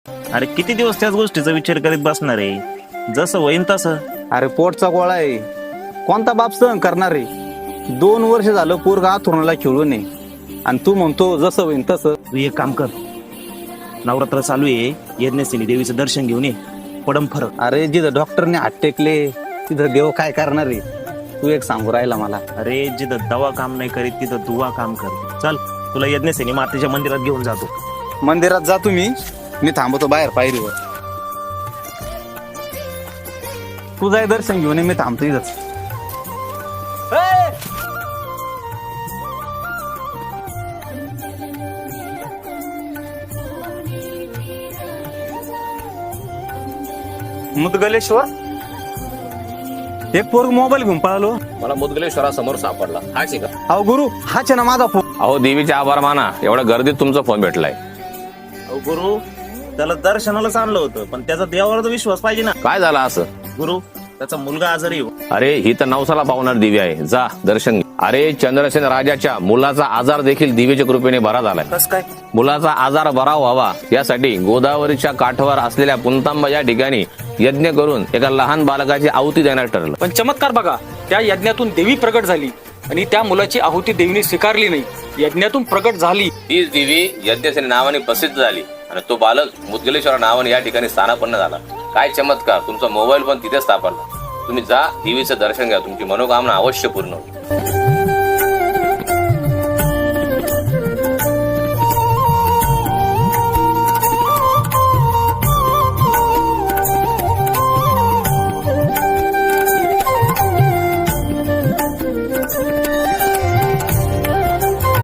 अरे किती दिवस त्याच गोष्टीचा विचार करीत बसणार आहे? जसं होईन तसं. अरे पोटचा गोळा आहे, कोणता बाप सहन करणार आहे? 2 वर्ष झालं पोरगा आथुरणाला खेळू नये आणि तू म्हणतो जसं होईन तसं. तू एक काम कर, नवरात्र चालू आहे, यज्ञसेनी देवीचं दर्शन घेऊन ये, पडम फरक. अरे जिथं डॉक्टरने हात टेकले तिथं देव काय करणार आहे? तू एक सांगू राहिला मला. अरे जिथं दवा काम नाही करीत तिथं दुवा काम कर. चल तुला यज्ञसेनी मातेच्या मंदिरात घेऊन जातो. मंदिरात जा तुम्ही, मी थांबतो बाहेर पायरीवर. तू जाय दर्शन घेऊन ये, मी थांबतो इथंच. मुदगलेश्वर एक पोरग मोबाईल घेऊन पळालो. मला मुदगलेश्वरासमोर सापडला. हाच आहे का? अहो गुरु, हाच आहे ना माझा फोन. अहो देवीचे आभार माना, एवढ्या गर्दीत तुमचा फोन भेटलाय. अहो गुरु, त्याला दर्शनालाच आणलं होतं, पण त्याचा देवावर तर विश्वास पाहिजे ना. काय झालं असं? गुरु, त्याचा मुलगा आजारी हो. अरे ही तर नवसाला पावणार देवी आहे, जा दर्शन घे. अरे चंद्रसेन राजाच्या मुलाचा आजार देखील देवीच्या कृपेने बरा झालाय. कस काय? मुलाचा आजार बरा व्हावा यासाठी गोदावरीच्या काठावर असलेल्या पुंतांबा या ठिकाणी यज्ञ करून एका लहान बालकाची आहुती देण्यात ठरलं. पण चमत्कार बघा, त्या यज्ञातून देवी प्रकट झाली आणि त्या मुलाची आहुती देवीने स्वीकारली नाही, यज्ञातून प्रकट झाली. तीच देवी यज्ञसेनी नावाने प्रसिद्ध झाली आणि तो बालक मुदगलेश्वर नावाने या ठिकाणी स्थानापन्न झाला. काय चमत्कार! तुमचा मोबाईल पण तिथेच सापडला. तुम्ही जा, देवीचं दर्शन घ्या, तुमची मनोकामना अवश्य पूर्ण होईल.